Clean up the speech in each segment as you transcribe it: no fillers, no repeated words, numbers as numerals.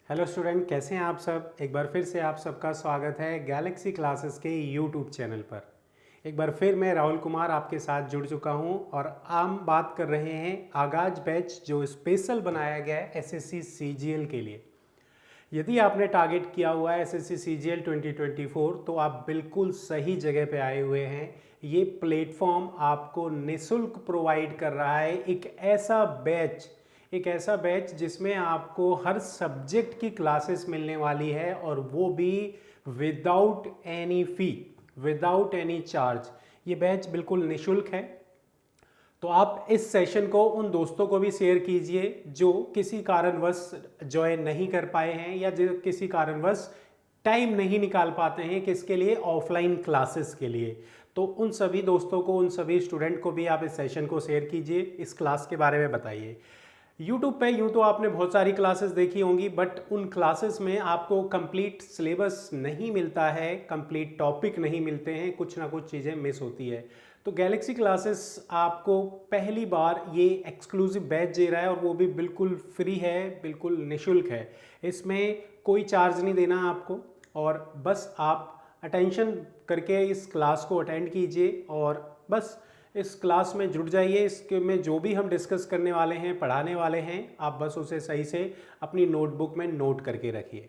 Hello student, कैसे हैं आप सब। एक बार फिर से आप सबका स्वागत है गैलेक्सी क्लासेस के यूट्यूब चैनल पर। एक बार फिर मैं राहुल कुमार आपके साथ जुड़ चुका हूं और हम बात कर रहे हैं आगाज बैच जो स्पेशल बनाया गया है एसएससी सीजीएल के लिए। यदि आपने टारगेट किया हुआ है एसएससी सीजीएल 2024 तो आप बिल्कुल सही जगह पे आए हुए हैं। ये प्लेटफॉर्म आपको निःशुल्क प्रोवाइड कर रहा है एक ऐसा बैच जिसमें आपको हर सब्जेक्ट की क्लासेस मिलने वाली है और वो भी विदाउट एनी फी, विदाउट एनी चार्ज। ये बैच बिल्कुल निःशुल्क है। तो आप इस सेशन को उन दोस्तों को भी शेयर कीजिए जो किसी कारणवश ज्वाइन नहीं कर पाए हैं या जो किसी कारणवश टाइम नहीं निकाल पाते हैं किसके लिए, ऑफलाइन क्लासेस के लिए। तो उन सभी दोस्तों को, उन सभी स्टूडेंट को भी आप इस सेशन को शेयर कीजिए, इस क्लास के बारे में बताइए। यूट्यूब पे यूँ तो आपने बहुत सारी क्लासेस देखी होंगी, बट उन क्लासेस में आपको कंप्लीट सिलेबस नहीं मिलता है, कंप्लीट टॉपिक नहीं मिलते हैं, कुछ ना कुछ चीज़ें मिस होती है। तो गैलेक्सी क्लासेस आपको पहली बार ये एक्सक्लूसिव बैच दे रहा है और वो भी बिल्कुल फ्री है, बिल्कुल निःशुल्क है। इसमें कोई चार्ज नहीं देना आपको और बस आप अटेंशन करके इस क्लास को अटेंड कीजिए और बस इस क्लास में जुड़ जाइए। इसके में जो भी हम डिस्कस करने वाले हैं, पढ़ाने वाले हैं, आप बस उसे सही से अपनी नोटबुक में नोट करके रखिए।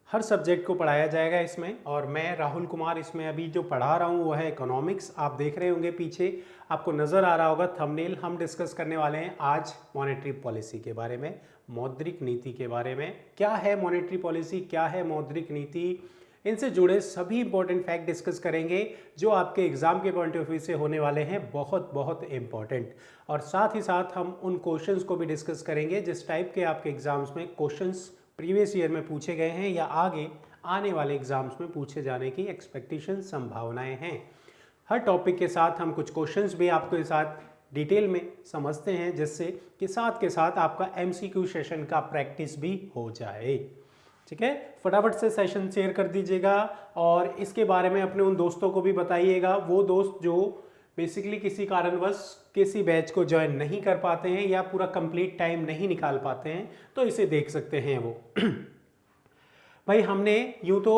हर सब्जेक्ट को पढ़ाया जाएगा इसमें और मैं राहुल कुमार इसमें अभी जो पढ़ा रहा हूँ वो है इकोनॉमिक्स। आप देख रहे होंगे पीछे, आपको नज़र आ रहा होगा थंबनेल। हम डिस्कस करने वाले हैं आज मॉनेटरी पॉलिसी के बारे में, मौद्रिक नीति के बारे में। क्या है मॉनेटरी पॉलिसी, क्या है मौद्रिक नीति, इनसे जुड़े सभी इंपॉर्टेंट फैक्ट डिस्कस करेंगे जो आपके एग्जाम के पॉइंट ऑफ व्यू से होने वाले हैं, बहुत बहुत इंपॉर्टेंट। और साथ ही साथ हम उन क्वेश्चंस को भी डिस्कस करेंगे जिस टाइप के आपके एग्जाम्स में क्वेश्चंस प्रीवियस ईयर में पूछे गए हैं या आगे आने वाले एग्जाम्स में पूछे जाने की एक्सपेक्टेशन, संभावनाएं हैं। हर टॉपिक के साथ हम कुछ क्वेश्चंस भी आपके साथ डिटेल में समझते हैं जिससे कि साथ के साथ आपका एमसीक्यू सेशन का प्रैक्टिस भी हो जाए। ठीक है, फटाफट से सेशन शेयर कर दीजिएगा और इसके बारे में अपने उन दोस्तों को भी बताइएगा, वो दोस्त जो बेसिकली किसी कारणवश किसी बैच को ज्वाइन नहीं कर पाते हैं या पूरा कंप्लीट टाइम नहीं निकाल पाते हैं तो इसे देख सकते हैं वो। भाई हमने यूं तो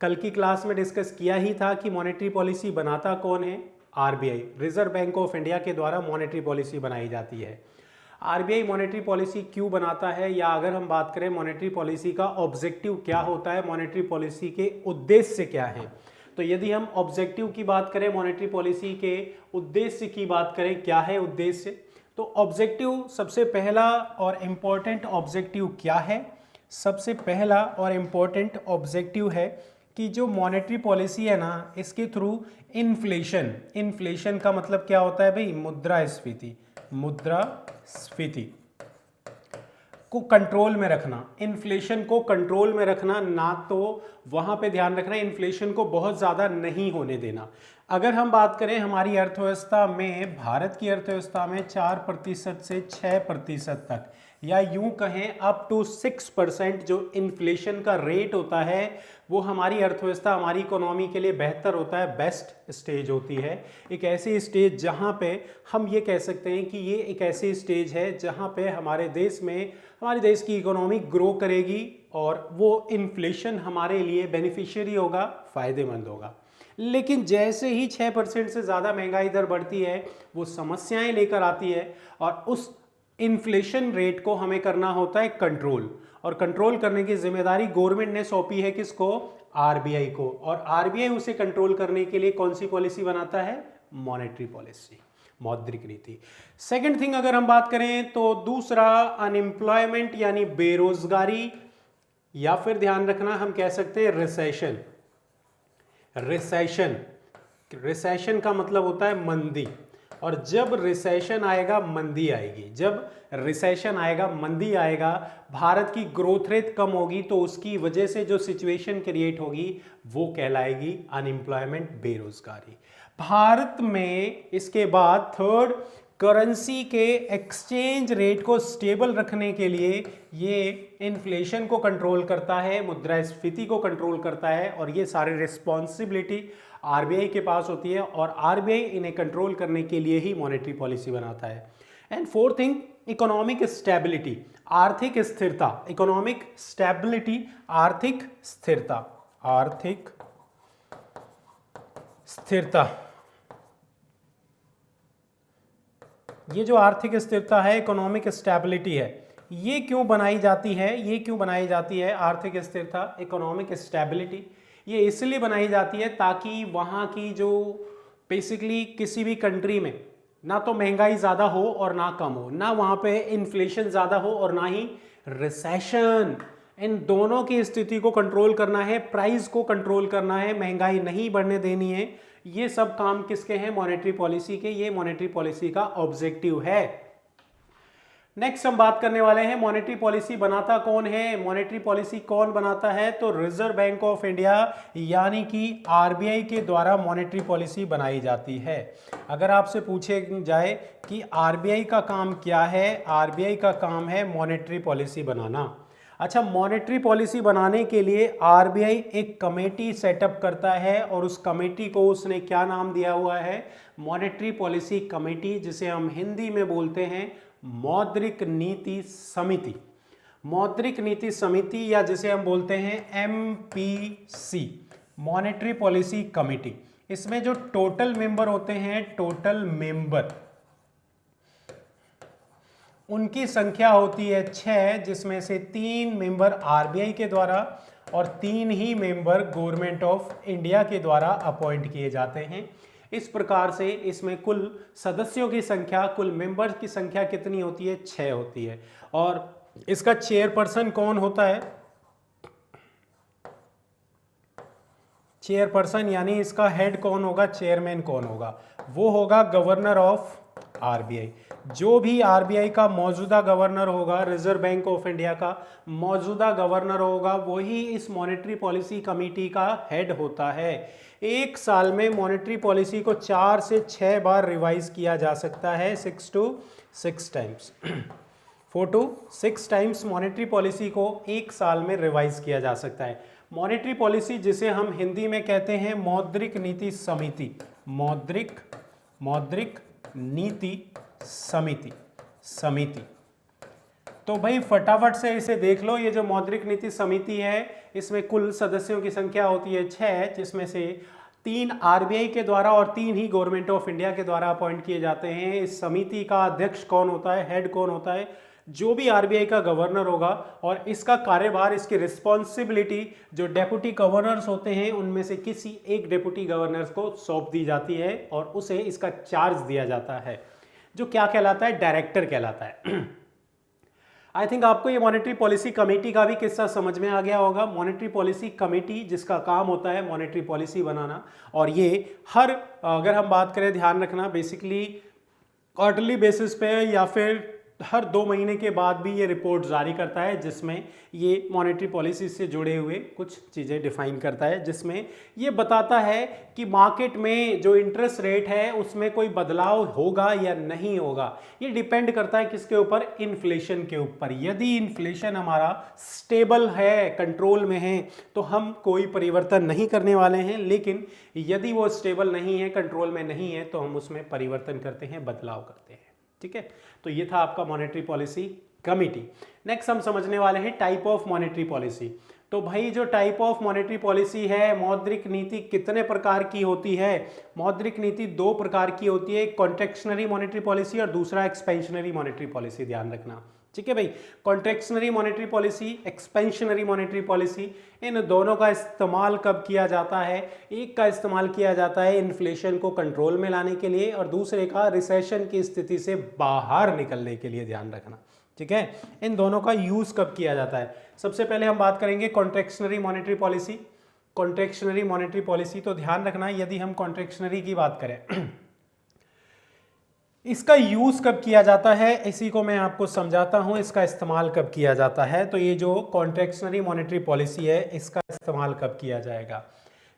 कल की क्लास में डिस्कस किया ही था कि मॉनेटरी पॉलिसी बनाता कौन है, RBI, reserve bank of India के द्वारा मॉनेटरी पॉलिसी बनाई जाती है। आरबीआई मॉनेटरी पॉलिसी क्यों बनाता है, या अगर हम बात करें मॉनेटरी पॉलिसी का ऑब्जेक्टिव क्या होता है, मॉनेटरी पॉलिसी के उद्देश्य क्या है। तो यदि हम ऑब्जेक्टिव की बात करें, मॉनेटरी पॉलिसी के उद्देश्य की बात करें, क्या है उद्देश्य, तो ऑब्जेक्टिव सबसे पहला और इम्पोर्टेंट ऑब्जेक्टिव क्या है, सबसे पहला और इम्पोर्टेंट ऑब्जेक्टिव है कि जो मॉनेटरी पॉलिसी है ना, इसके थ्रू इन्फ्लेशन, इन्फ्लेशन का मतलब क्या होता है भाई, मुद्रास्फीति, मुद्रास्फीति को कंट्रोल में रखना, इन्फ्लेशन को कंट्रोल में रखना, ना तो वहां पे ध्यान रखना इन्फ्लेशन को बहुत ज़्यादा नहीं होने देना। अगर हम बात करें हमारी अर्थव्यवस्था में, भारत की अर्थव्यवस्था में 4% से 6% तक, या यूं कहें अप टू 6% जो इन्फ्लेशन का रेट होता है वो हमारी अर्थव्यवस्था, हमारी इकोनॉमी के लिए बेहतर होता है, बेस्ट स्टेज होती है। एक ऐसी स्टेज जहां पे हम ये कह सकते हैं कि ये एक ऐसी स्टेज है जहां पे हमारे देश में, हमारे देश की इकोनॉमी ग्रो करेगी और वो इन्फ्लेशन हमारे लिए बेनिफिशियरी होगा, फायदेमंद होगा। लेकिन जैसे ही 6% से ज़्यादा महंगाई दर बढ़ती है वो समस्याएं लेकर आती है और उस इन्फ्लेशन रेट को हमें करना होता है कंट्रोल, और कंट्रोल करने की जिम्मेदारी गवर्नमेंट ने सौंपी है किसको, आरबीआई को। और आरबीआई उसे कंट्रोल करने के लिए कौन सी पॉलिसी बनाता है, मॉनेटरी पॉलिसी, मौद्रिक नीति। सेकंड थिंग अगर हम बात करें तो दूसरा अनएम्प्लॉयमेंट यानी बेरोजगारी, या फिर ध्यान रखना हम कह सकते हैं रिसेशन। रिसेशन, रिसेशन का मतलब होता है मंदी, और जब रिसेशन आएगा मंदी आएगी, जब रिसेशन आएगा मंदी आएगा, भारत की ग्रोथ रेट कम होगी तो उसकी वजह से जो सिचुएशन क्रिएट होगी वो कहलाएगी अनएम्प्लॉयमेंट, बेरोजगारी। भारत में इसके बाद थर्ड, करेंसी के एक्सचेंज रेट को स्टेबल रखने के लिए ये इन्फ्लेशन को कंट्रोल करता है, मुद्रास्फीति को कंट्रोल करता है, और ये सारी रिस्पॉन्सिबिलिटी आरबीआई के पास होती है और आरबीआई इन्हें कंट्रोल करने के लिए ही मॉनेटरी पॉलिसी बनाता है। And fourth thing, economic stability, आर्थिक स्थिरता, इकोनॉमिक स्टेबिलिटी, आर्थिक स्थिरता, आर्थिक स्थिरता। ये जो आर्थिक स्थिरता है, इकोनॉमिक स्टेबिलिटी है, ये क्यों बनाई जाती है? ये क्यों बनाई जाती है आर्थिक स्थिरता, इकोनॉमिक स्टेबिलिटी? ये इसलिए बनाई जाती है ताकि वहाँ की जो बेसिकली किसी भी कंट्री में ना तो महंगाई ज़्यादा हो और ना कम हो, ना वहाँ पे इन्फ्लेशन ज़्यादा हो और ना ही रिसेशन। इन दोनों की स्थिति को कंट्रोल करना है, प्राइस को कंट्रोल करना है, महंगाई नहीं बढ़ने देनी है। ये सब काम किसके हैं? मॉनेटरी पॉलिसी के। ये मॉनेटरी पॉलिसी का ऑब्जेक्टिव है। नेक्स्ट हम बात करने वाले हैं मॉनेटरी पॉलिसी बनाता कौन है। मॉनेटरी पॉलिसी कौन बनाता है? तो रिजर्व बैंक ऑफ इंडिया यानी कि आरबीआई के द्वारा मॉनेटरी पॉलिसी बनाई जाती है। अगर आपसे पूछे जाए कि आरबीआई का काम क्या है, आरबीआई का काम है मॉनेटरी पॉलिसी बनाना। अच्छा, मॉनेटरी पॉलिसी बनाने के लिए आरबीआई एक कमेटी सेटअप करता है और उस कमेटी को उसने क्या नाम दिया हुआ है? मॉनेटरी पॉलिसी कमेटी, जिसे हम हिंदी में बोलते हैं मौद्रिक नीति समिति। मौद्रिक नीति समिति या जिसे हम बोलते हैं एमपीसी, मॉनेटरी पॉलिसी कमेटी। इसमें जो टोटल मेंबर होते हैं, टोटल मेंबर, उनकी संख्या होती है 6, जिसमें से 3 मेंबर आरबीआई के द्वारा और 3 ही मेंबर गवर्नमेंट ऑफ इंडिया के द्वारा अपॉइंट किए जाते हैं। इस प्रकार से इसमें कुल सदस्यों की संख्या, कुल मेंबर्स की संख्या कितनी होती है? 6 होती है। और इसका चेयरपर्सन कौन होता है? चेयरपर्सन यानी इसका हेड कौन होगा, चेयरमैन कौन होगा? वो होगा गवर्नर ऑफ आरबीआई। जो भी आरबीआई का मौजूदा गवर्नर होगा, रिजर्व बैंक ऑफ इंडिया का मौजूदा गवर्नर होगा, वही इस मॉनेटरी पॉलिसी कमेटी का हेड होता है। एक साल में मॉनेटरी पॉलिसी को 4 से 6 बार रिवाइज किया जा सकता है, 6 to 6 times. 4 to 6 times monetary policy को एक साल में रिवाइज किया जा सकता है। मॉनेटरी पॉलिसी जिसे हम हिंदी में कहते हैं मौद्रिक नीति समिति, मौद्रिक नीति समिति। तो भाई फटाफट से इसे देख लो। ये जो मौद्रिक नीति समिति है, इसमें कुल सदस्यों की संख्या होती है 6, जिसमें से 3 आरबीआई के द्वारा और 3 ही गवर्नमेंट ऑफ इंडिया के द्वारा अपॉइंट किए जाते हैं। इस समिति का अध्यक्ष कौन होता है, हेड कौन होता है? जो भी आरबीआई का गवर्नर होगा, और इसका कार्यभार, इसकी रिस्पॉन्सिबिलिटी जो डेप्यूटी गवर्नर्स होते हैं उनमें से किसी एक डेप्यूटी गवर्नर को सौंप दी जाती है और उसे इसका चार्ज दिया जाता है, जो क्या कहलाता है? डायरेक्टर कहलाता है। आई थिंक आपको ये मॉनेटरी पॉलिसी कमेटी का भी किस्सा समझ में आ गया होगा। मॉनेटरी पॉलिसी कमेटी जिसका काम होता है मॉनेटरी पॉलिसी बनाना, और ये हर, अगर हम बात करें, ध्यान रखना, बेसिकली क्वार्टरली बेसिस पे या फिर हर 2 महीने के बाद भी ये रिपोर्ट जारी करता है, जिसमें ये मॉनेटरी पॉलिसी से जुड़े हुए कुछ चीज़ें डिफाइन करता है, जिसमें ये बताता है कि मार्केट में जो इंटरेस्ट रेट है उसमें कोई बदलाव होगा या नहीं होगा। ये डिपेंड करता है किसके ऊपर? इन्फ्लेशन के ऊपर। यदि इन्फ्लेशन हमारा स्टेबल है, कंट्रोल में है, तो हम कोई परिवर्तन नहीं करने वाले हैं, लेकिन यदि वो स्टेबल नहीं है, कंट्रोल में नहीं है, तो हम उसमें परिवर्तन करते हैं, बदलाव करते हैं। ठीक है, तो ये था आपका मॉनेटरी पॉलिसी कमेटी। नेक्स्ट हम समझने वाले हैं टाइप ऑफ मॉनेटरी पॉलिसी। तो भाई जो टाइप ऑफ मॉनेटरी पॉलिसी है, मौद्रिक नीति कितने प्रकार की होती है? मौद्रिक नीति 2 प्रकार की होती है, एक कॉन्ट्रैक्शनरी मॉनेटरी पॉलिसी और दूसरा एक्सपेंशनरी मॉनेटरी पॉलिसी। ध्यान रखना, ठीक है भाई। Contractionary monetary policy, expansionary monetary policy, इन दोनों का इस्तेमाल कब किया जाता है? एक का इस्तेमाल किया जाता है इन्फ्लेशन को कंट्रोल में लाने के लिए, और दूसरे का रिसेशन की स्थिति से बाहर निकलने के लिए। ध्यान रखना, ठीक है। इन दोनों का यूज कब किया जाता है? सबसे पहले हम बात करेंगे contractionary monetary policy. Contractionary monetary policy, तो ध्यान रखना, यदि हम कॉन्ट्रैक्शनरी की बात करें, इसका यूज कब किया जाता है, इसी को मैं आपको समझाता हूं। इसका इस्तेमाल कब किया जाता है? तो ये जो कॉन्ट्रैक्शनरी मॉनेटरी पॉलिसी है, इसका इस्तेमाल कब किया जाएगा?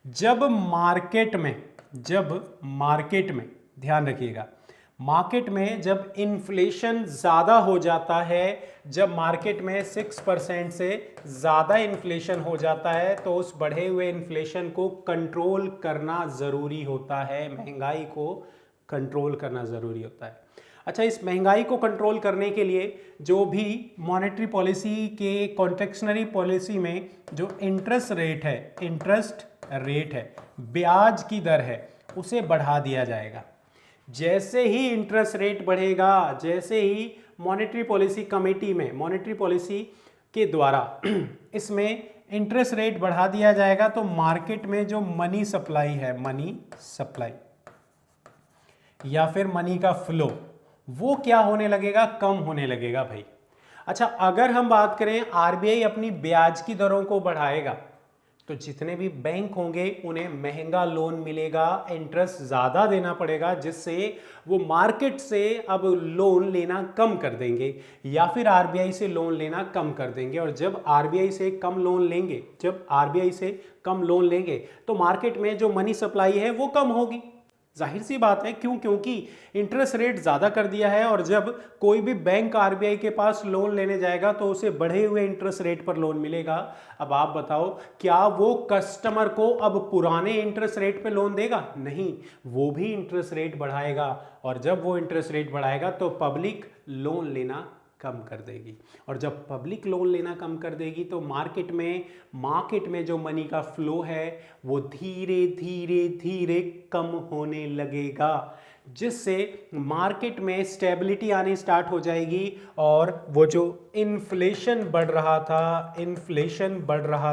जब मार्केट में, ध्यान रखिएगा, मार्केट में जब इन्फ्लेशन ज़्यादा हो जाता है, जब मार्केट में 6% से ज़्यादा इन्फ्लेशन हो जाता है, तो उस बढ़े हुए इन्फ्लेशन को कंट्रोल करना ज़रूरी होता है, महंगाई को कंट्रोल करना ज़रूरी होता है। अच्छा, इस महंगाई को कंट्रोल करने के लिए जो भी मॉनेटरी पॉलिसी के कॉन्ट्रैक्शनरी पॉलिसी में जो इंटरेस्ट रेट है, ब्याज की दर है, उसे बढ़ा दिया जाएगा। जैसे ही इंटरेस्ट रेट बढ़ेगा, जैसे ही मॉनेटरी पॉलिसी कमेटी में मॉनेटरी पॉलिसी के द्वारा इसमें इंटरेस्ट रेट बढ़ा दिया जाएगा, तो मार्केट में जो मनी सप्लाई है, मनी सप्लाई या फिर मनी का फ्लो, वो क्या होने लगेगा, कम होने लगेगा भाई। अच्छा, अगर हम बात करें आरबीआई अपनी ब्याज की दरों को बढ़ाएगा तो जितने भी बैंक होंगे उन्हें महंगा लोन मिलेगा, इंटरेस्ट ज़्यादा देना पड़ेगा, जिससे वो मार्केट से अब लोन लेना कम कर देंगे या फिर आरबीआई से लोन लेना कम कर देंगे। और जब आरबीआई से कम लोन लेंगे तो मार्केट में जो मनी सप्लाई है वो कम होगी। जाहिर सी बात है, क्यों? क्योंकि इंटरेस्ट रेट ज़्यादा कर दिया है, और जब कोई भी बैंक आरबीआई के पास लोन लेने जाएगा तो उसे बढ़े हुए इंटरेस्ट रेट पर लोन मिलेगा। अब आप बताओ, क्या वो कस्टमर को अब पुराने इंटरेस्ट रेट पे लोन देगा? नहीं, वो भी इंटरेस्ट रेट बढ़ाएगा, और जब वो इंटरेस्ट रेट बढ़ाएगा तो पब्लिक लोन लेना कम कर देगी, और जब पब्लिक लोन लेना कम कर देगी तो मार्केट में जो मनी का फ्लो है वो धीरे धीरे कम होने लगेगा, जिससे मार्केट में स्टेबिलिटी आनी स्टार्ट हो जाएगी, और वो जो इन्फ्लेशन बढ़ रहा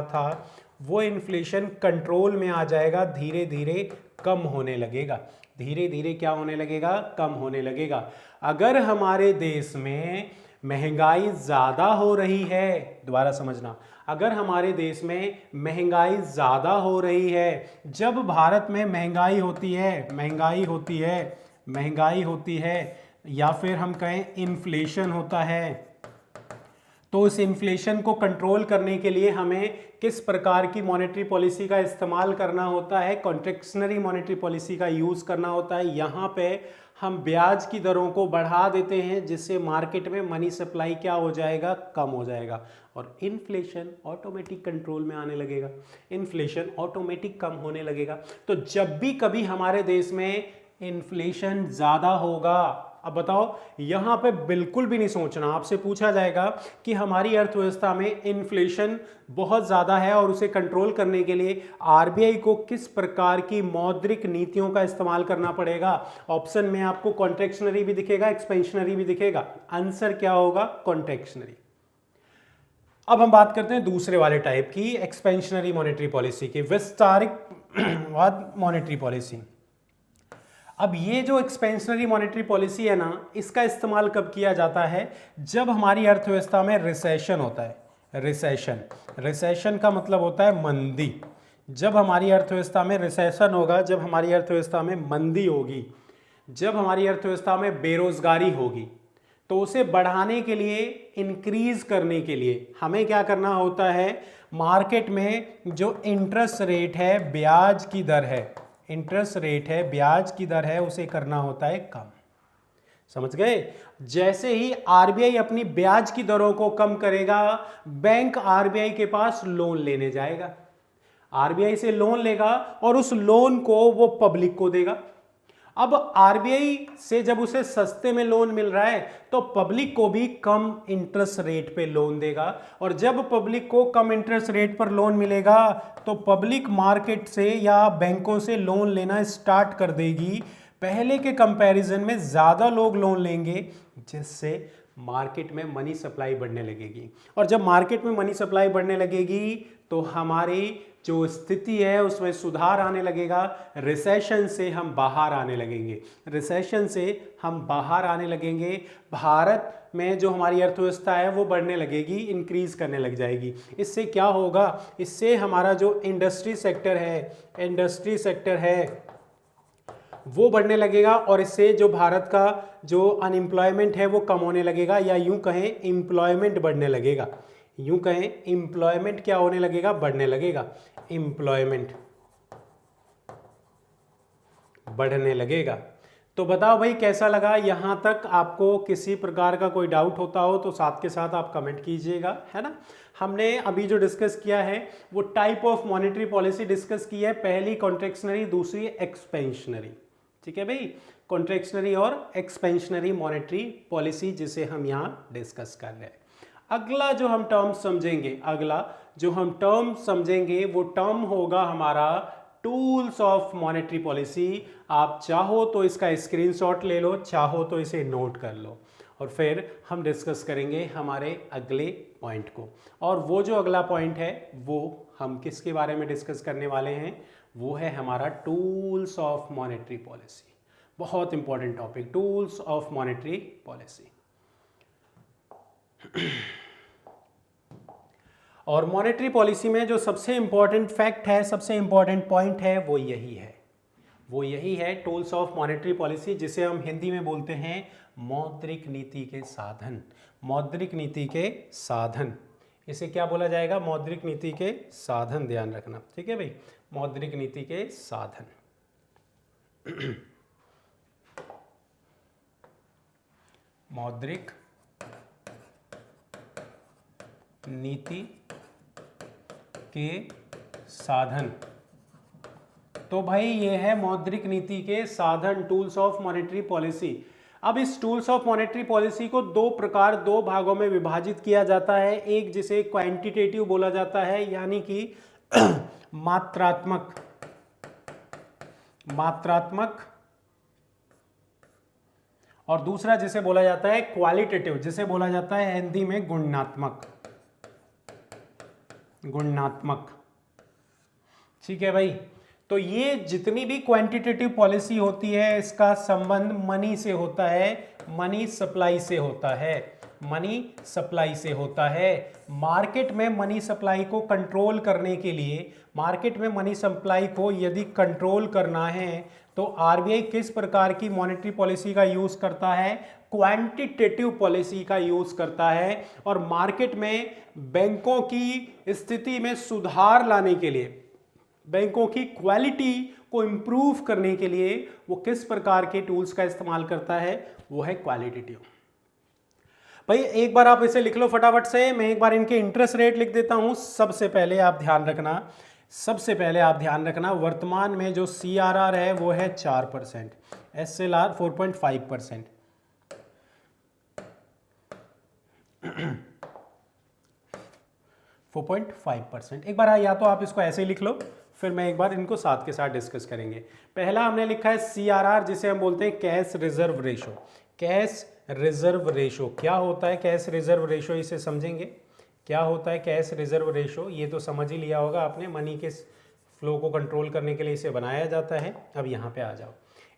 था वो इन्फ्लेशन कंट्रोल में आ जाएगा, धीरे धीरे कम होने लगेगा। धीरे धीरे क्या होने लगेगा? कम होने लगेगा। अगर हमारे देश में महंगाई ज़्यादा हो रही है, दोबारा समझना, अगर हमारे देश में महंगाई ज़्यादा हो रही है, जब भारत में महंगाई होती है या फिर हम कहें इन्फ्लेशन होता है, तो उस इन्फ्लेशन को कंट्रोल करने के लिए हमें किस प्रकार की मॉनेटरी पॉलिसी का इस्तेमाल करना होता है? कॉन्ट्रैक्शनरी मॉनेटरी पॉलिसी का यूज़ करना होता है। यहाँ पे हम ब्याज की दरों को बढ़ा देते हैं, जिससे मार्केट में मनी सप्लाई क्या हो जाएगा? कम हो जाएगा, और इन्फ्लेशन ऑटोमेटिक कंट्रोल में आने लगेगा, इन्फ्लेशन ऑटोमेटिक कम होने लगेगा। तो जब भी कभी हमारे देश में इन्फ्लेशन ज़्यादा होगा, अब बताओ, यहाँ पे बिल्कुल भी नहीं सोचना, आपसे पूछा जाएगा कि हमारी अर्थव्यवस्था में इन्फ्लेशन बहुत ज़्यादा है और उसे कंट्रोल करने के लिए आरबीआई को किस प्रकार की मौद्रिक नीतियों का इस्तेमाल करना पड़ेगा। ऑप्शन में आपको कॉन्ट्रैक्शनरी भी दिखेगा, एक्सपेंशनरी भी दिखेगा। आंसर क्या होगा? कॉन्ट्रैक्शनरी। अब हम बात करते हैं दूसरे वाले टाइप की, एक्सपेंशनरी मॉनेटरी पॉलिसी की, विस्तारित मॉनेटरी पॉलिसी। अब ये जो एक्सपेंशनरी मॉनेटरी पॉलिसी है ना, इसका इस्तेमाल कब किया जाता है? जब हमारी अर्थव्यवस्था में रिसेशन होता है। रिसेशन का मतलब होता है मंदी। जब हमारी अर्थव्यवस्था में रिसेशन होगा, जब हमारी अर्थव्यवस्था में मंदी होगी, जब हमारी अर्थव्यवस्था में बेरोजगारी होगी, तो उसे बढ़ाने के लिए, इंक्रीज करने के लिए हमें क्या करना होता है? मार्केट में जो इंटरेस्ट रेट है, ब्याज की दर है, उसे करना होता है कम। समझ गए? जैसे ही आरबीआई अपनी ब्याज की दरों को कम करेगा, बैंक आरबीआई के पास लोन लेने जाएगा, आरबीआई से लोन लेगा और उस लोन को वो पब्लिक को देगा। अब आरबीआई से जब उसे सस्ते में लोन मिल रहा है तो पब्लिक को भी कम इंटरेस्ट रेट पे लोन देगा, और जब पब्लिक को कम इंटरेस्ट रेट पर लोन मिलेगा तो पब्लिक मार्केट से या बैंकों से लोन लेना स्टार्ट कर देगी। पहले के कंपैरिजन में ज़्यादा लोग लोन लेंगे, जिससे मार्केट में मनी सप्लाई बढ़ने लगेगी, और जब मार्केट में मनी सप्लाई बढ़ने लगेगी तो हमारी जो स्थिति है उसमें सुधार आने लगेगा। रिसेशन से हम बाहर आने लगेंगे। भारत में जो हमारी अर्थव्यवस्था है वो बढ़ने लगेगी, इंक्रीज करने लग जाएगी। इससे क्या होगा? इससे हमारा जो इंडस्ट्री सेक्टर है वो बढ़ने लगेगा, और इससे जो भारत का जो अनएम्प्लॉयमेंट है वो कम होने लगेगा, या यूं कहें एम्प्लॉयमेंट बढ़ने लगेगा। एम्प्लॉयमेंट क्या होने लगेगा? बढ़ने लगेगा। एम्प्लॉयमेंट बढ़ने लगेगा। तो बताओ भाई कैसा लगा? यहां तक आपको किसी प्रकार का कोई डाउट होता हो तो साथ के साथ आप कमेंट कीजिएगा, है ना। हमने अभी जो डिस्कस किया है वो type of monetary policy discuss की है। पहली कॉन्ट्रैक्शनरी, दूसरी एक्सपेंशनरी। ठीक है भाई, कॉन्ट्रैक्शनरी और एक्सपेंशनरी मॉनेटरी पॉलिसी जिसे हम यहाँ डिस्कस कर रहे हैं। अगला जो हम टर्म समझेंगे वो टर्म होगा हमारा टूल्स ऑफ मॉनेटरी पॉलिसी। आप चाहो तो इसका स्क्रीनशॉट ले लो, चाहो तो इसे नोट कर लो, और फिर हम डिस्कस करेंगे हमारे अगले पॉइंट को। और वो जो अगला पॉइंट है वो हम किसके बारे में डिस्कस करने वाले हैं, वो है हमारा टूल्स ऑफ मॉनेटरी पॉलिसी। बहुत important topic, tools of monetary policy. और मॉनेटरी पॉलिसी में जो सबसे इंपॉर्टेंट फैक्ट है, सबसे इंपॉर्टेंट पॉइंट है, वो यही है टूल्स ऑफ मॉनेटरी पॉलिसी, जिसे हम हिंदी में बोलते हैं मौद्रिक नीति के साधन। मौद्रिक नीति के साधन, इसे क्या बोला जाएगा, मौद्रिक नीति के साधन, ध्यान रखना, ठीक है भाई, मौद्रिक नीति के साधन। मौद्रिक नीति के साधन। तो भाई ये है मौद्रिक नीति के साधन, टूल्स ऑफ मॉनेटरी पॉलिसी। अब इस टूल्स ऑफ मॉनेटरी पॉलिसी को दो भागों में विभाजित किया जाता है। एक जिसे क्वांटिटेटिव बोला जाता है, यानी कि मात्रात्मक, और दूसरा जिसे बोला जाता है क्वालिटेटिव, जिसे बोला जाता है हिंदी में गुणात्मक। ठीक है भाई, तो ये जितनी भी क्वांटिटेटिव पॉलिसी होती है इसका संबंध मनी से होता है, मनी सप्लाई से होता है। मार्केट में मनी सप्लाई को कंट्रोल करने के लिए, मार्केट में मनी सप्लाई को यदि कंट्रोल करना है तो आरबीआई किस प्रकार की मॉनेटरी पॉलिसी का यूज करता है, क्वांटिटेटिव पॉलिसी का यूज करता है। और मार्केट में बैंकों की स्थिति में सुधार लाने के लिए, बैंकों की क्वालिटी को इंप्रूव करने के लिए वो किस प्रकार के टूल्स का इस्तेमाल करता है, वो है क्वालिटेटिव। भाई एक बार आप इसे लिख लो फटाफट से, मैं एक बार इनके इंटरेस्ट रेट लिख देता हूं। सबसे पहले आप ध्यान रखना वर्तमान में जो CRR है वो है 4%, SLR 4.5%। 4.5%। एक बार या तो आप इसको ऐसे लिख लो, फिर मैं एक बार इनको साथ के साथ डिस्कस करेंगे। पहला हमने लिखा है CRR, जिसे हम बोलते हैं cash reserve ratio. Cash reserve ratio क्या होता है, कैश रिजर्व रेशो इसे समझेंगे क्या होता है कैश रिजर्व रेशो। ये तो समझ ही लिया होगा आपने, मनी के फ्लो को कंट्रोल करने के लिए इसे बनाया जाता है। अब यहाँ पे आ जाओ,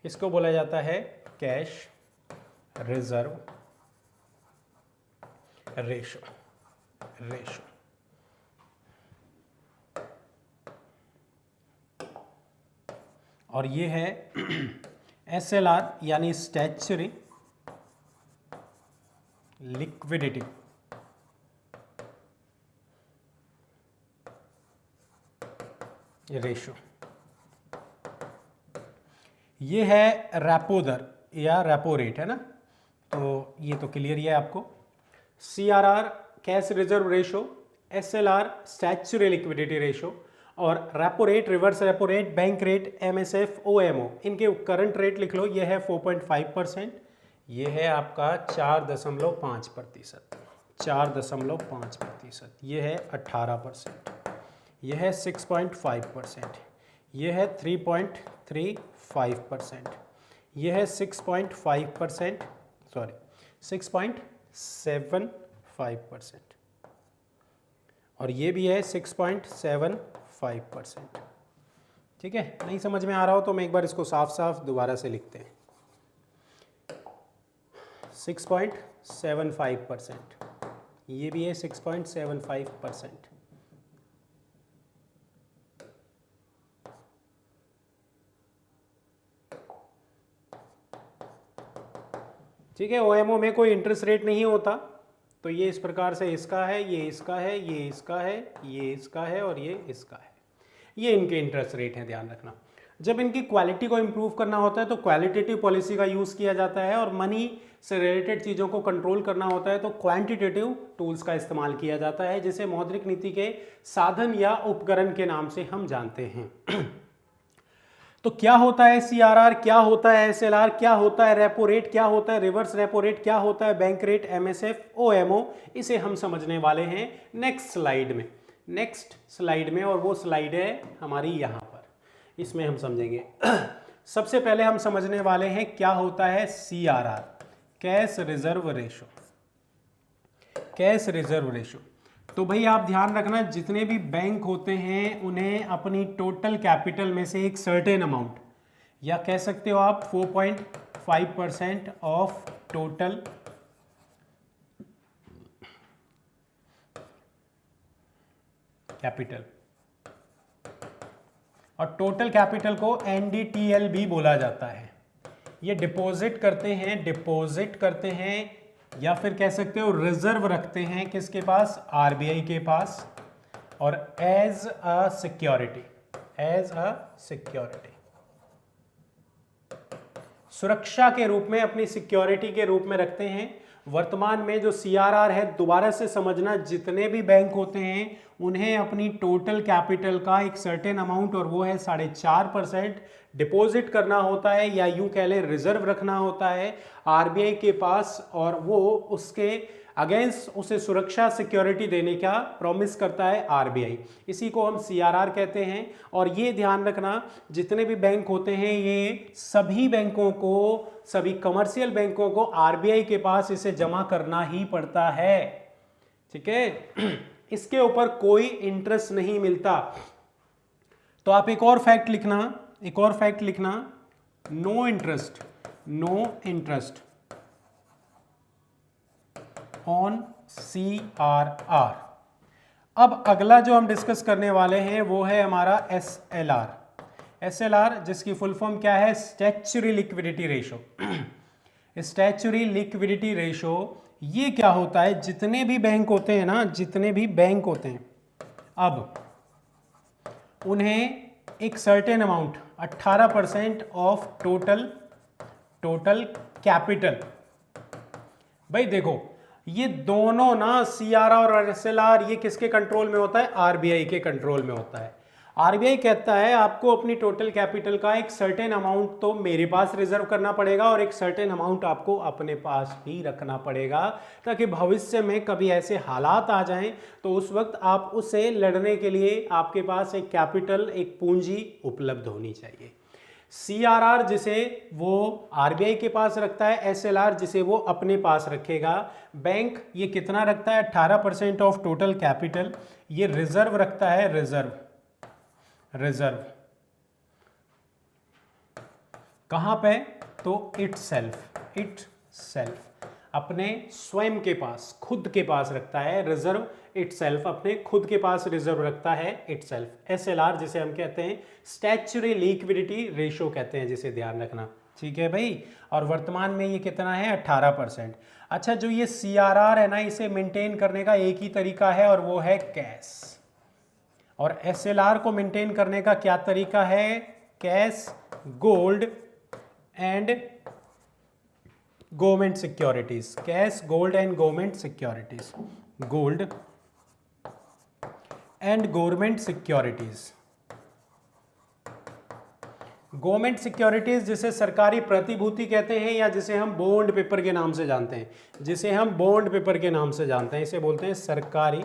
इसको बोला जाता है कैश रिजर्व रेशो। और ये है SLR यानी स्टैच्यूरी लिक्विडिटी। रेशो ये है रेपो दर या रेपो रेट, है ना, तो ये तो क्लियर ही है आपको। CRR cash reserve ratio, SLR statutory liquidity ratio, और repo rate, reverse repo rate, bank rate, MSF, OMO, इनके करंट रेट लिख लो। ये है 4.5%, ये है आपका 4.5%, 4.5%, ये है 18%, यह है 6.5%, यह है 3.35%, यह है 6.5%, सॉरी 6.75%, और ये भी है 6.75%। ठीक है, नहीं समझ में आ रहा हो तो मैं एक बार इसको साफ साफ दोबारा से लिखते हैं। 6.75%, ये भी है 6.75%। ठीक है, OMO में कोई इंटरेस्ट रेट नहीं होता, तो ये इस प्रकार से इसका है, ये इसका है, ये इसका है, ये इसका है, और ये इसका है। ये इनके इंटरेस्ट रेट हैं, ध्यान रखना। जब इनकी क्वालिटी को इंप्रूव करना होता है तो क्वालिटेटिव पॉलिसी का यूज़ किया जाता है, और मनी से रिलेटेड चीज़ों को कंट्रोल करना होता है तो क्वांटिटेटिव टूल्स का इस्तेमाल किया जाता है, जिसे मौद्रिक नीति के साधन या उपकरण के नाम से हम जानते हैं। तो क्या होता है सीआरआर, क्या होता है एसएलआर, क्या होता है रेपो रेट, क्या होता है रिवर्स रेपो रेट, क्या होता है बैंक रेट, एमएसएफ, ओएमओ, इसे हम समझने वाले हैं नेक्स्ट स्लाइड में। और वो स्लाइड है हमारी यहाँ पर, इसमें हम समझेंगे। सबसे पहले हम समझने वाले हैं क्या होता है CRR, cash reserve ratio. Cash reserve ratio, तो भाई आप ध्यान रखना, जितने भी बैंक होते हैं उन्हें अपनी टोटल कैपिटल में से एक सर्टेन अमाउंट, या कह सकते हो आप 4.5% ऑफ टोटल कैपिटल, और टोटल कैपिटल को एनडीटीएल भी बोला जाता है। ये डिपॉजिट करते हैं या फिर कह सकते हो रिजर्व रखते हैं किसके पास, आरबीआई के पास, और एज अ सिक्योरिटी, सुरक्षा के रूप में, अपनी सिक्योरिटी के रूप में रखते हैं। वर्तमान में जो सीआरआर है, दोबारा से समझना, जितने भी बैंक होते हैं उन्हें अपनी टोटल कैपिटल का एक सर्टेन अमाउंट, और वो है 4.5%, डिपॉजिट करना होता है, या यूं कह ले रिजर्व रखना होता है आरबीआई के पास, और वो उसके अगेंस्ट उसे सुरक्षा सिक्योरिटी देने का प्रॉमिस करता है आरबीआई। इसी को हम सीआरआर कहते हैं। और ये ध्यान रखना, जितने भी बैंक होते हैं ये सभी बैंकों को, सभी कमर्शियल बैंकों को आरबीआई के पास इसे जमा करना ही पड़ता है, ठीक है। इसके ऊपर कोई इंटरेस्ट नहीं मिलता। तो आप एक और फैक्ट लिखना, नो इंटरेस्ट ऑन सीआरआर। अब अगला जो हम डिस्कस करने वाले हैं वो है हमारा एसएलआर, जिसकी फुल फॉर्म क्या है, statutory liquidity ratio. Statutory liquidity ratio ये क्या होता है, जितने भी बैंक होते हैं ना, अब उन्हें एक certain amount 18% of total capital. भाई देखो, ये दोनों ना सीआरआर और एसएलआर ये किसके कंट्रोल में होता है, आरबीआई के कंट्रोल में होता है। आरबीआई कहता है आपको अपनी टोटल कैपिटल का एक सर्टेन अमाउंट तो मेरे पास रिजर्व करना पड़ेगा, और एक सर्टेन अमाउंट आपको अपने पास भी रखना पड़ेगा, ताकि भविष्य में कभी ऐसे हालात आ जाएं तो उस वक्त आप उसे लड़ने के लिए आपके पास एक कैपिटल, एक पूंजी उपलब्ध होनी चाहिए। सीआरआर जिसे वो आरबीआई के पास रखता है, एसएलआर जिसे वो अपने पास रखेगा। बैंक ये कितना रखता है, 18% ऑफ टोटल कैपिटल। ये रिजर्व रखता है, रिजर्व कहां पे, तो इटसेल्फ अपने स्वयं के पास, खुद के पास रखता है रिजर्व। इटसेल्फ अपने खुद के पास रिजर्व रखता है इटसेल्फ। एसएलआर जिसे हम कहते हैं स्टैच्यूटरी लिक्विडिटी रेशो कहते हैं, जिसे ध्यान रखना, ठीक है भाई। और वर्तमान में ये कितना है, 18%। अच्छा, जो ये सीआरआर है ना, इसे मेंटेन करने का एक ही तरीका है, और वो है कैश। और एसएलआर को मेंटेन करने का क्या तरीका है, cash, gold and government securities. Cash, gold and government securities, gold and government securities. Government securities जिसे सरकारी प्रतिभूति कहते हैं, या जिसे हम बॉन्ड पेपर के नाम से जानते हैं, इसे बोलते हैं सरकारी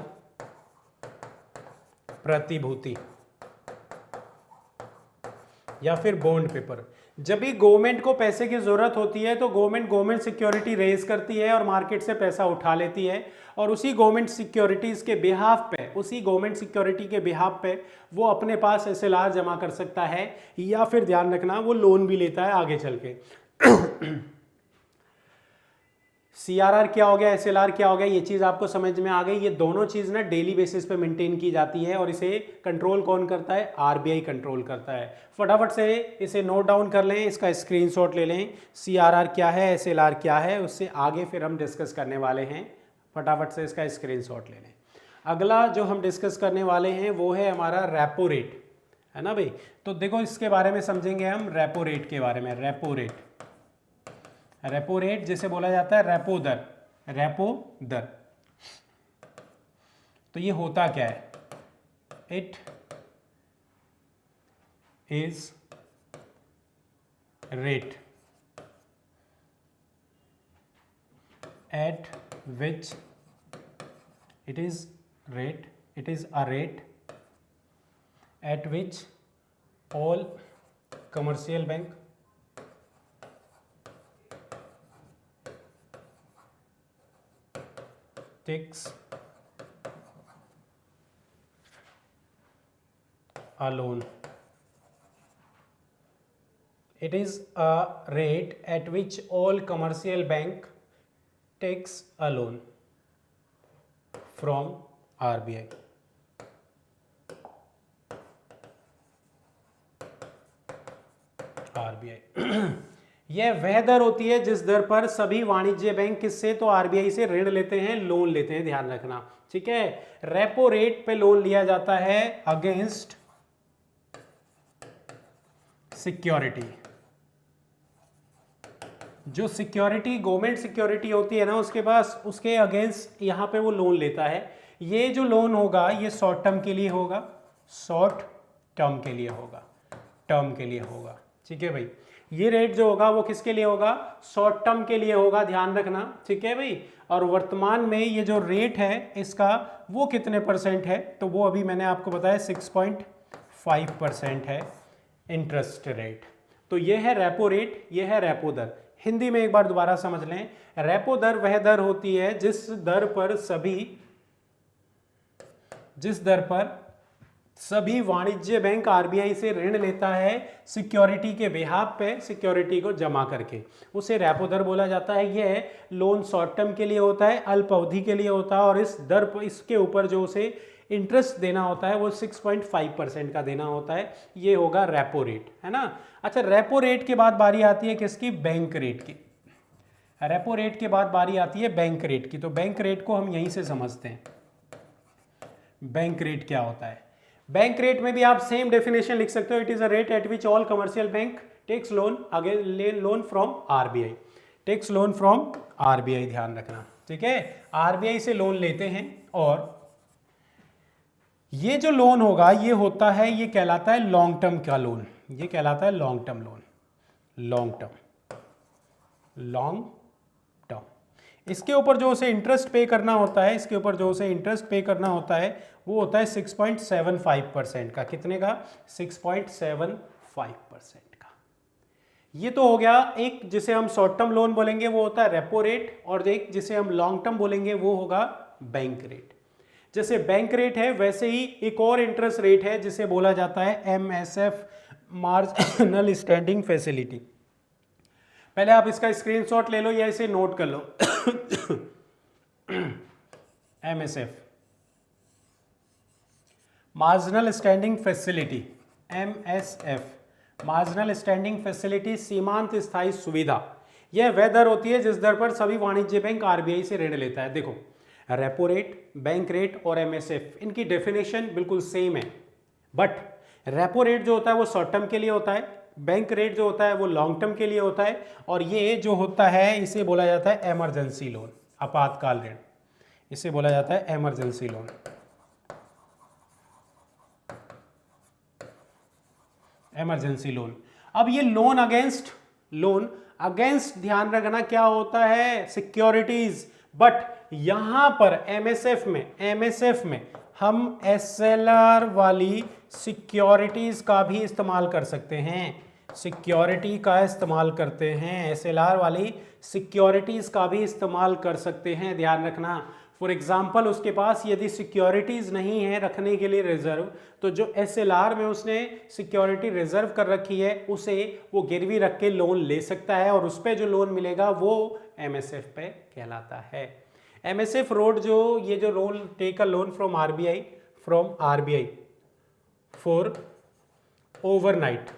प्रतिभूति या फिर बॉन्ड पेपर। जब भी गवर्नमेंट को पैसे की जरूरत होती है तो गवर्नमेंट सिक्योरिटी रेज करती है और मार्केट से पैसा उठा लेती है, और उसी गवर्नमेंट सिक्योरिटी के बिहाफ पे वो अपने पास एसएलआर जमा कर सकता है, या फिर ध्यान रखना वो लोन भी लेता है आगे चल के। सीआरआर क्या हो गया, एसएलआर क्या हो गया, ये चीज आपको समझ में आ गई। ये दोनों चीज ना डेली बेसिस पे मेंटेन की जाती है, और इसे कंट्रोल कौन करता है, आरबीआई कंट्रोल करता है। फटाफट से इसे नोट डाउन कर लें, इसका स्क्रीनशॉट ले लें। सीआरआर क्या है, एसएलआर क्या है, उससे आगे फिर हम डिस्कस करने वाले हैं। फटाफट से इसका स्क्रीनशॉट ले लें। अगला जो हम डिस्कस करने वाले हैं वो है हमारा रेपो रेट, है ना भाई। तो देखो इसके बारे में समझेंगे हम, रेपो रेट के बारे में। रेपो रेट जिसे बोला जाता है रेपो दर। तो ये होता क्या है, it is rate at which it is a rate at which all commercial bank takes a loan. It is a rate at which all commercial bank takes a loan from RBI. यह वह दर होती है जिस दर पर सभी वाणिज्य bank किससे, तो आरबीआई से ऋण लेते हैं, लोन लेते हैं, ध्यान रखना, ठीक है। रेपो रेट पे लोन लिया जाता है अगेंस्ट सिक्योरिटी। जो सिक्योरिटी गवर्नमेंट सिक्योरिटी होती है ना उसके पास, उसके अगेंस्ट यहां पे वो लोन लेता है। ये जो लोन होगा ये शॉर्ट टर्म के लिए होगा, शॉर्ट टर्म के लिए होगा, टर्म के लिए होगा, ठीक है भाई। ये रेट जो होगा वो किसके लिए होगा, शॉर्ट टर्म के लिए होगा, ध्यान रखना, ठीक है भाई। और वर्तमान में ये जो रेट है इसका वो कितने परसेंट है, तो वो अभी मैंने आपको बताया 6.5% है इंटरेस्ट रेट। तो ये है रेपो रेट, ये है रेपो दर। हिंदी में एक बार दोबारा समझ लें, रेपो दर वह दर होती है जिस दर पर सभी वाणिज्य बैंक आरबीआई से ऋण लेता है सिक्योरिटी के बेहाफ पे, सिक्योरिटी को जमा करके, उसे रेपो दर बोला जाता है। यह लोन शॉर्ट टर्म के लिए होता है, अल्प अवधि के लिए होता है, और इस दर पर इसके ऊपर जो उसे इंटरेस्ट देना होता है वो 6.5% का देना होता है। ये होगा रेपो रेट, है ना। अच्छा, रेपो रेट के बाद बारी आती है किसकी, बैंक रेट की। रेपो रेट के बाद बारी आती है बैंक रेट की। तो बैंक रेट को हम यहीं से समझते हैं, बैंक रेट क्या होता है। बैंक रेट में भी आप सेम डेफिनेशन लिख सकते हो, it is a rate at which all commercial bank takes loan loan from RBI, takes loan from RBI, ध्यान रखना, ठीक है। आरबीआई से लोन लेते हैं, और ये जो लोन होगा ये होता है, ये कहलाता है लॉन्ग टर्म का लोन, ये कहलाता है long term loan, long term. इसके ऊपर जो उसे इंटरेस्ट पे करना होता है, इसके ऊपर जो उसे इंटरेस्ट पे करना होता है वो होता है 6.75% का। कितने का, 6.75% का। ये तो हो गया एक जिसे हम शॉर्ट टर्म लोन बोलेंगे वो होता है रेपो रेट, और एक जिसे हम लॉन्ग टर्म बोलेंगे वो होगा बैंक रेट। जैसे बैंक रेट है वैसे ही एक और इंटरेस्ट रेट है जिसे बोला जाता है एमएसएफ, मार्जिनल स्टैंडिंग फैसिलिटी। पहले आप इसका स्क्रीनशॉट ले लो या इसे नोट कर लो। MSF, marginal standing facility, MSF, marginal standing facility, सीमांत स्थायी सुविधा। यह वह दर होती है जिस दर पर सभी वाणिज्य बैंक आरबीआई से ऋण लेता है। देखो, रेपो रेट, बैंक रेट और एमएसएफ, इनकी डेफिनेशन बिल्कुल सेम है, बट रेपो रेट जो होता है वो शॉर्ट टर्म के लिए होता है, बैंक रेट जो होता है वो लॉन्ग टर्म के लिए होता है, और ये जो होता है इसे बोला जाता है इमरजेंसी लोन, आपातकाल ऋण, इसे बोला जाता है इमरजेंसी लोन। Emergency loan. अब ये लोन अगेंस्ट ध्यान रखना क्या होता है, सिक्योरिटीज। बट यहां पर एमएसएफ में हम एसएलआर वाली सिक्योरिटीज का भी इस्तेमाल कर सकते हैं, सिक्योरिटी का इस्तेमाल करते हैं, एसएलआर वाली सिक्योरिटीज का भी इस्तेमाल कर सकते हैं, ध्यान रखना। फॉर एग्जाम्पल, उसके पास यदि सिक्योरिटीज नहीं है रखने के लिए रिजर्व, तो जो एसएलआर में उसने सिक्योरिटी रिजर्व कर रखी है उसे वो गिरवी रख के लोन ले सकता है, और उस पर जो लोन मिलेगा वो एमएसएफ पे कहलाता है। एमएसएफ रोड जो ये जो role take a loan from RBI for overnight,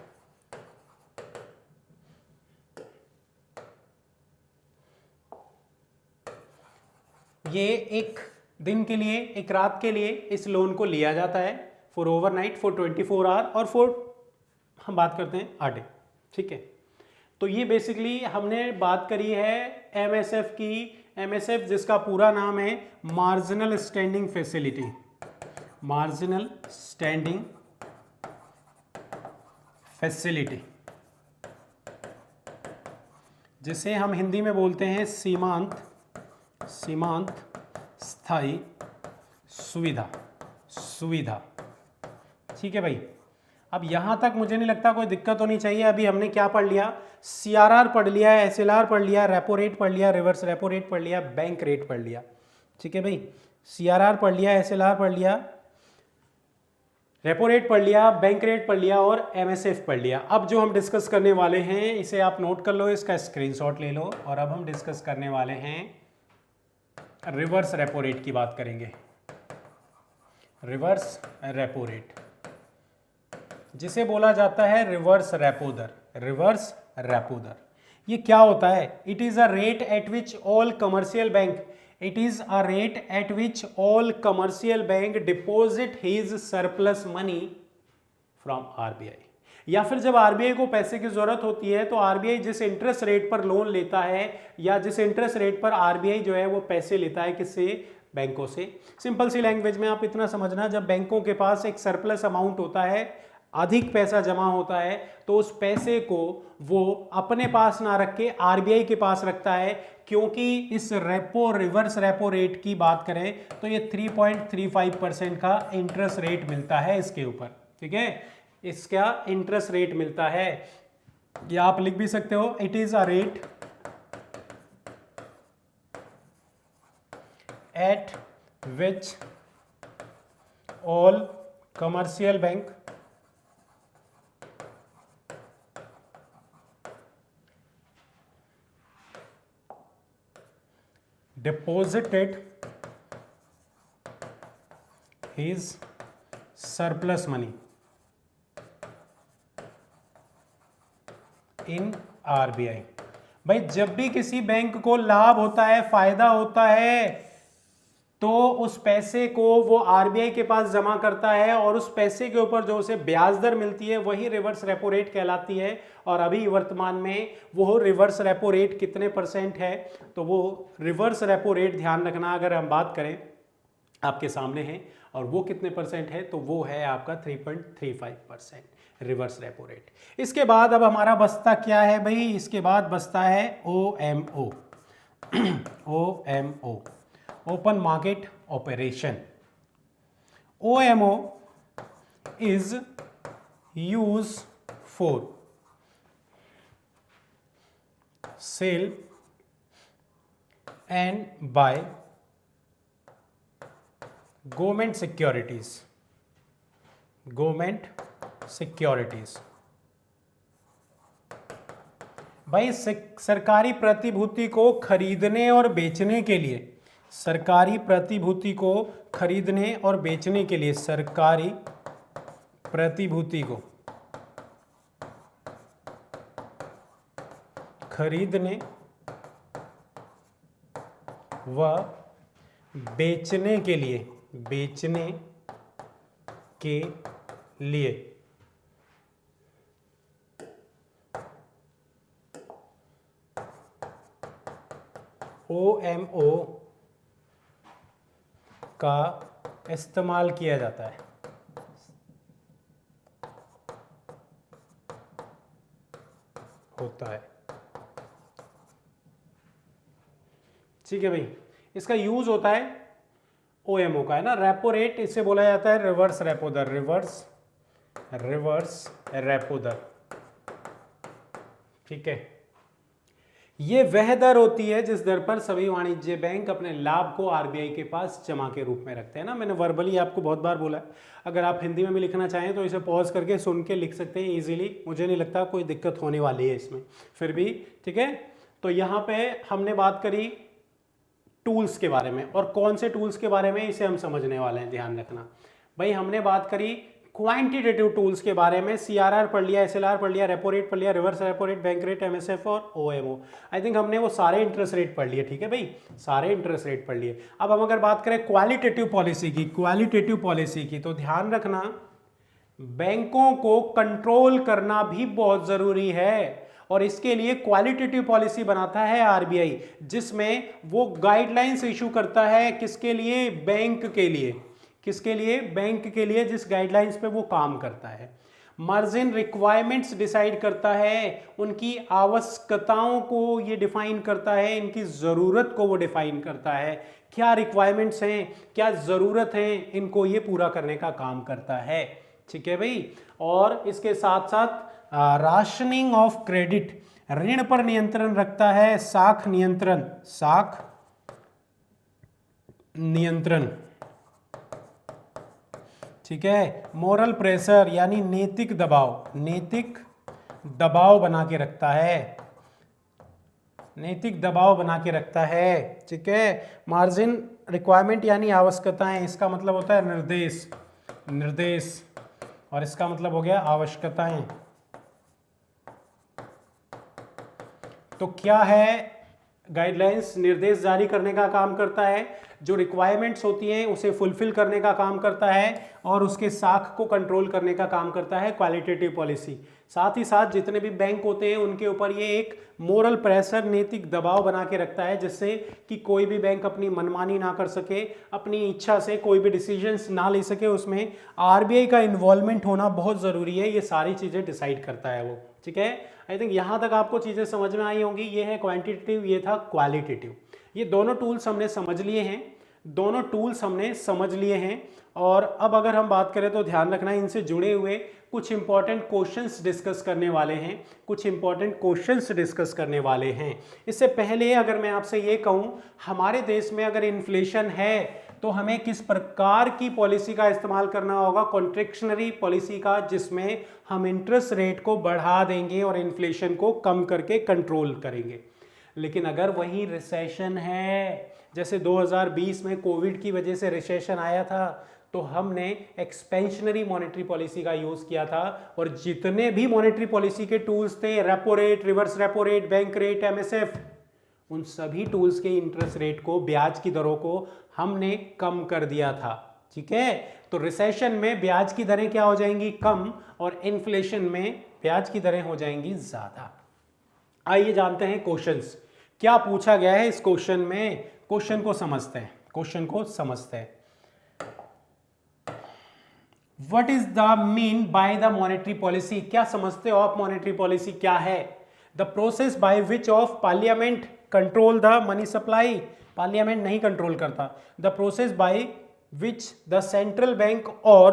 ये एक दिन के लिए, एक रात के लिए इस लोन को लिया जाता है फॉर ओवरनाइट, फॉर 24 आवर, और फॉर हम बात करते हैं अ डे, ठीक है। तो ये बेसिकली हमने बात करी है एमएसएफ की, एमएसएफ जिसका पूरा नाम है marginal standing facility, marginal standing facility, जिसे हम हिंदी में बोलते हैं सीमांत स्थायी सुविधा। ठीक है भाई, अब यहां तक मुझे नहीं लगता कोई दिक्कत होनी चाहिए। अभी हमने क्या पढ़ लिया, सीआरआर पढ़ लिया, एसएलआर पढ़ लिया, रेपो रेट पढ़ लिया, रिवर्स रेपो रेट पढ़ लिया, बैंक रेट पढ़ लिया। ठीक है भाई, सीआरआर पढ़ लिया, एसएलआर पढ़ लिया, रेपो रेट पढ़ लिया, बैंक रेट पढ़ लिया और एमएसएफ पढ़ लिया। अब जो हम डिस्कस करने वाले हैं इसे आप नोट कर लो, इसका स्क्रीनशॉट ले लो। और अब हम डिस्कस करने वाले हैं रिवर्स रेपो रेट की बात करेंगे। रिवर्स रेपो रेट जिसे बोला जाता है रिवर्स रेपो दर। रिवर्स रेपो दर ये क्या होता है? It is a rate at which all commercial bank bank deposit his surplus money from RBI. या फिर जब आरबीआई को पैसे की जरूरत होती है तो आरबीआई जिस इंटरेस्ट रेट पर लोन लेता है या जिस इंटरेस्ट रेट पर आरबीआई जो है वो पैसे लेता है, किससे? बैंकों से। सिंपल सी लैंग्वेज में आप इतना समझना, जब बैंकों के पास एक सरप्लस अमाउंट होता है, अधिक पैसा जमा होता है, तो उस पैसे को वो अपने पास ना रख के आरबीआई के पास रखता है। क्योंकि इस रिवर्स रेपो रेट की बात करें तो ये 3.35% का इंटरेस्ट रेट मिलता है इसके ऊपर। ठीक है, इसका इंटरेस्ट रेट मिलता है। या आप लिख भी सकते हो, it is a rate at which all commercial bank deposited his surplus money in RBI। भाई जब भी किसी बैंक को लाभ होता है, फायदा होता है, तो उस पैसे को वो आरबीआई के पास जमा करता है और उस पैसे के ऊपर जो उसे ब्याज दर मिलती है वही रिवर्स रेपो रेट कहलाती है। और अभी वर्तमान में वो रिवर्स रेपो रेट कितने परसेंट है? तो वो रिवर्स रेपो रेट, ध्यान रखना, अगर हम बात करें आपके सामने है, और वो कितने परसेंट है? तो वो है आपका 3.35% रिवर्स रेपो रेट। इसके बाद अब हमारा बचता क्या है भाई? इसके बाद बचता है OMO। OMO open market operation. OMO is used for sale and buy government securities। भाई सरकारी प्रतिभूति को खरीदने और बेचने के लिए, सरकारी प्रतिभूति को खरीदने और बेचने के लिए, सरकारी प्रतिभूति को खरीदने व बेचने के लिए, OMO का इस्तेमाल किया जाता है। होता है। ठीक है भाई, इसका यूज होता है OMO का, है ना। रेपो रेट इसे बोला जाता है रिवर्स रेपो दर। रिवर्स रेपो दर, ठीक है। ये वह दर होती है जिस दर पर सभी वाणिज्य बैंक अपने लाभ को आरबीआई के पास जमा के रूप में रखते हैं ना। मैंने वर्बली आपको बहुत बार बोला है, अगर आप हिंदी में भी लिखना चाहें तो इसे पॉज करके सुन के लिख सकते हैं इजीली। मुझे नहीं लगता कोई दिक्कत होने वाली है इसमें, फिर भी ठीक है। तो यहाँ पे हमने बात करी टूल्स के बारे में, और कौन से टूल्स के बारे में, इसे हम समझने वाले हैं, ध्यान रखना भाई। हमने बात करी क्वांटिटेटिव टूल्स के बारे में, सीआरआर पढ़ लिया, एसएलआर पढ़ लिया, रेपो रेट पढ़ लिया, reverse repo rate, bank rate, MSF और ओएमओ। आई थिंक हमने वो सारे इंटरेस्ट रेट पढ़ लिए, ठीक है भाई, सारे इंटरेस्ट रेट पढ़ लिए। अब हम अगर बात करें क्वालिटेटिव पॉलिसी की, तो ध्यान रखना बैंकों को कंट्रोल करना भी बहुत जरूरी है, और इसके लिए क्वालिटेटिव पॉलिसी बनाता है आरबीआई, जिसमें वो गाइडलाइंस इशू करता है किसके लिए? बैंक के लिए। किसके लिए? बैंक के लिए, जिस गाइडलाइंस पे वो काम करता है। मार्जिन रिक्वायरमेंट्स डिसाइड करता है, उनकी आवश्यकताओं को ये डिफाइन करता है, इनकी ज़रूरत को वो डिफाइन करता है, क्या रिक्वायरमेंट्स हैं, क्या ज़रूरत है, इनको ये पूरा करने का काम करता है। ठीक है भाई। और इसके साथ साथ राशनिंग ऑफ क्रेडिट, ऋण पर नियंत्रण रखता है, साख नियंत्रण, साख नियंत्रण। ठीक है। मोरल प्रेशर यानी नैतिक दबाव, नैतिक दबाव बना के रखता है, नैतिक दबाव बना के रखता है। ठीक है। मार्जिन रिक्वायरमेंट यानी आवश्यकताएं, इसका मतलब होता है निर्देश, निर्देश, और इसका मतलब हो गया आवश्यकताएं। तो क्या है, गाइडलाइंस निर्देश जारी करने का काम करता है, जो रिक्वायरमेंट्स होती हैं उसे फुलफिल करने का काम करता है, और उसके साख को कंट्रोल करने का काम करता है क्वालिटेटिव पॉलिसी। साथ ही साथ जितने भी बैंक होते हैं उनके ऊपर ये एक मोरल प्रेशर, नैतिक दबाव बना के रखता है, जिससे कि कोई भी बैंक अपनी मनमानी ना कर सके, अपनी इच्छा से कोई भी डिसीजंस ना ले सके। उसमें आरबीआई का इन्वॉल्वमेंट होना बहुत ज़रूरी है, ये सारी चीज़ें डिसाइड करता है वो। ठीक है। आई थिंक यहाँ तक आपको चीज़ें समझ में आई होंगी। ये है क्वांटिटेटिव, ये था क्वालिटेटिव। ये दोनों टूल्स हमने समझ लिए हैं, दोनों टूल्स हमने समझ लिए हैं। और अब अगर हम बात करें तो ध्यान रखना, इनसे जुड़े हुए कुछ इंपॉर्टेंट क्वेश्चंस डिस्कस करने वाले हैं, कुछ इंपॉर्टेंट क्वेश्चंस डिस्कस करने वाले हैं। इससे पहले अगर मैं आपसे ये कहूँ, हमारे देश में अगर इन्फ्लेशन है तो हमें किस प्रकार की पॉलिसी का इस्तेमाल करना होगा? कॉन्ट्रैक्शनरी पॉलिसी का, जिसमें हम इंटरेस्ट रेट को बढ़ा देंगे और इन्फ्लेशन को कम करके कंट्रोल करेंगे। लेकिन अगर वही रिसेशन है, जैसे 2020 में कोविड की वजह से रिसेशन आया था, तो हमने एक्सपेंशनरी मॉनेटरी पॉलिसी का यूज किया था, और जितने भी मॉनेटरी पॉलिसी के टूल्स थे, repo rate, reverse repo rate, bank rate, MSF, उन सभी टूल्स के इंटरेस्ट रेट को, ब्याज की दरों को हमने कम कर दिया था। ठीक है। तो रिसेशन में ब्याज की दरें क्या हो जाएंगी? कम, और इन्फ्लेशन में ब्याज की दरें हो जाएंगी ज्यादा। आइए जानते हैं क्वेश्चंस, क्या पूछा गया है इस क्वेश्चन में। क्वेश्चन को समझते हैं, क्वेश्चन को समझते हैं। What is the mean by the monetary policy? क्या समझते हो आप मॉनेटरी पॉलिसी क्या है? The process by which of parliament control the money supply? Parliament नहीं कंट्रोल करता। The process by which the central bank or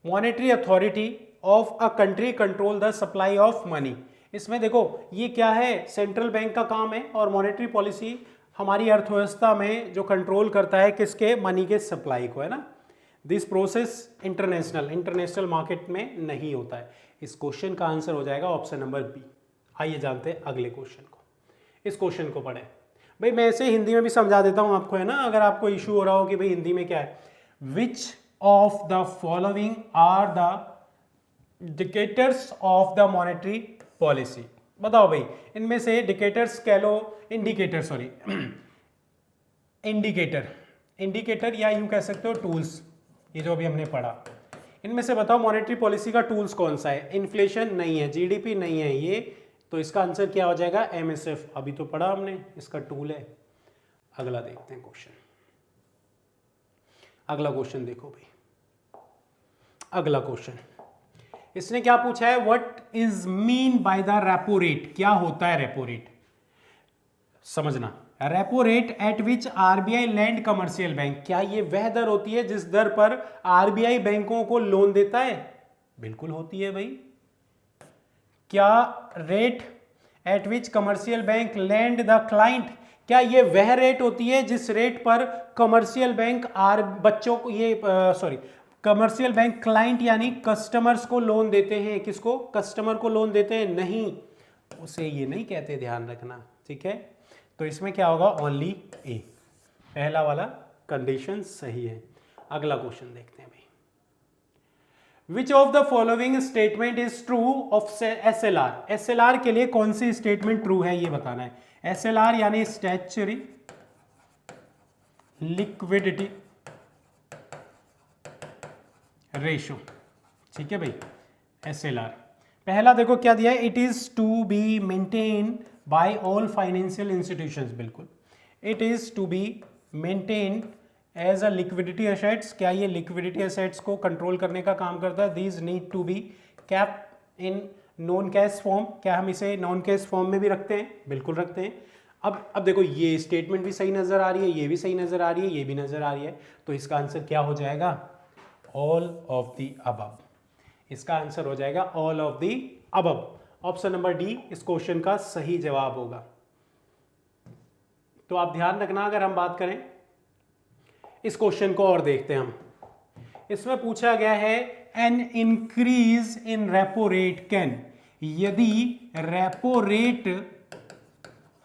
monetary authority of a country control the supply of money? इसमें देखो ये क्या है, central bank का काम है, और मॉनेटरी पॉलिसी हमारी अर्थव्यवस्था में जो कंट्रोल करता है किसके? मनी के सप्लाई को, है ना। दिस प्रोसेस इंटरनेशनल मार्केट में नहीं होता है। इस क्वेश्चन का आंसर हो जाएगा ऑप्शन नंबर बी। आइए जानते हैं अगले क्वेश्चन को। इस क्वेश्चन को पढ़ें भाई, मैं ऐसे हिंदी में भी समझा देता हूं आपको, है ना, अगर आपको इशू हो रहा हो कि भाई हिंदी में क्या है। Which of the following are the indicators of the monetary policy? बताओ भाई, इनमें से इंडिकेटर्स कह लो, इंडिकेटर या यूं कह सकते हो टूल्स, ये जो अभी हमने पढ़ा, इनमें से बताओ मॉनेटरी पॉलिसी का टूल्स कौन सा है? इन्फ्लेशन नहीं है, जीडीपी नहीं है, ये तो इसका आंसर क्या हो जाएगा? एमएसएफ। अभी तो पढ़ा हमने, इसका टूल है। अगला देखते हैं क्वेश्चन। अगला क्वेश्चन देखो भाई, अगला क्वेश्चन इसने क्या पूछा है? What is mean by the repo rate? क्या होता है रेपो रेट? समझना, repo rate at which RBI land commercial bank, क्या ये वह दर होती है जिस दर पर आरबीआई बैंकों को लोन देता है? बिल्कुल होती है भाई। क्या rate at which commercial bank land the client, क्या ये वह रेट होती है जिस रेट पर कमर्शियल बैंक बच्चों को कमर्शियल बैंक क्लाइंट यानी कस्टमर्स को लोन देते हैं? किसको? कस्टमर को लोन देते हैं? नहीं, उसे ये नहीं कहते, ध्यान रखना। ठीक है। तो इसमें क्या होगा? ओनली ए, पहला वाला कंडीशन सही है। अगला क्वेश्चन देखते हैं भाई। विच of the following statement is true of SLR? SLR के लिए कौन सी स्टेटमेंट ट्रू है ये बताना है। एसएलआर यानी स्टैच्यूटरी लिक्विडिटी रेशो। ठीक है भाई, एसएलआर पहला देखो क्या दिया है, it is to be maintain by all financial institutions. बिल्कुल, it is to be maintain as a liquidity assets. क्या ये लिक्विडिटी एसेट्स को कंट्रोल करने का काम करता है? These need to be cap in non cash form, क्या हम इसे नॉन कैश फॉर्म में भी रखते हैं? बिल्कुल रखते हैं। अब देखो ये स्टेटमेंट भी सही नजर आ रही है, ये भी सही नजर आ रही है, ये भी नजर आ रही है, तो इसका आंसर क्या हो जाएगा? All of the above. इसका आंसर हो जाएगा all of the above. Option number D इस क्वेश्चन का सही जवाब होगा। तो आप ध्यान रखना, अगर हम बात करें इस क्वेश्चन को और देखते हैं हम, इसमें पूछा गया है an increase in repo rate can, यदि रेपो रेट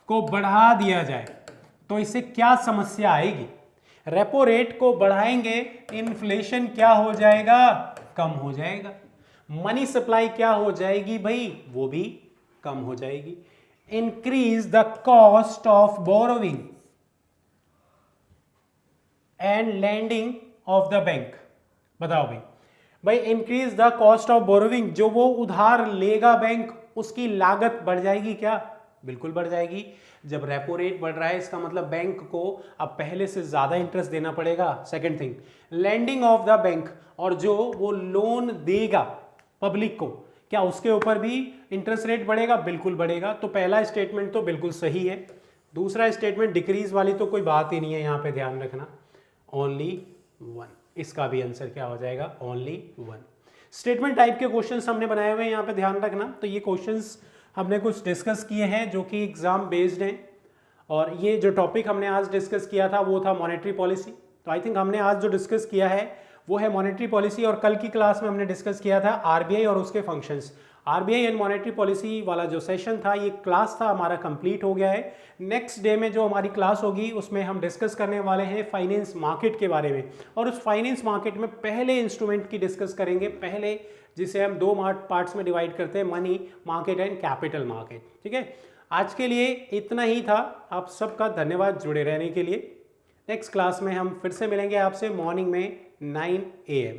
को बढ़ा दिया जाए तो इससे क्या समस्या आएगी? रेपो रेट को बढ़ाएंगे, इन्फ्लेशन क्या हो जाएगा? कम हो जाएगा। मनी सप्लाई क्या हो जाएगी भाई? वो भी कम हो जाएगी। Increase the cost of borrowing and lending of the bank. बताओ भाई increase the cost of borrowing, जो वो उधार लेगा बैंक, उसकी लागत बढ़ जाएगी क्या? बिल्कुल बढ़ जाएगी। जब रेपो रेट बढ़ रहा है इसका मतलब बैंक को अब पहले से ज्यादा इंटरेस्ट देना पड़ेगा। Second thing, lending of the bank, और जो वो लोन देगा पब्लिक को, क्या उसके ऊपर भी इंटरेस्ट रेट बढ़ेगा? बिल्कुल बढ़ेगा। तो पहला स्टेटमेंट तो बिल्कुल सही है। दूसरा स्टेटमेंट डिक्रीज वाली तो कोई बात ही नहीं है, यहां पे ध्यान रखना, ओनली वन। इसका भी आंसर क्या हो जाएगा? Only one. स्टेटमेंट टाइप के क्वेश्चंस हमने बनाए हुए हैं, यहाँ पे ध्यान रखना। तो ये क्वेश्चंस हमने कुछ डिस्कस किए हैं जो कि एग्जाम बेस्ड हैं, और ये जो टॉपिक हमने आज डिस्कस किया था वो था मॉनेटरी पॉलिसी। तो आई थिंक हमने आज जो डिस्कस किया है वो है मॉनेटरी पॉलिसी, और कल की क्लास में हमने डिस्कस किया था आरबीआई और उसके functions. RBI and monetary policy वाला जो सेशन था, ये क्लास था हमारा, कंप्लीट हो गया है। नेक्स्ट डे में जो हमारी क्लास होगी उसमें हम डिस्कस करने वाले हैं फाइनेंस मार्केट के बारे में, और उस फाइनेंस मार्केट में पहले इंस्ट्रूमेंट की डिस्कस करेंगे, पहले जिसे हम दो पार्ट्स में डिवाइड करते हैं, money market and capital market. ठीक है, आज के लिए इतना ही था। आप सबका धन्यवाद जुड़े रहने के लिए। नेक्स्ट क्लास में हम फिर से मिलेंगे आपसे मॉर्निंग में 9 AM।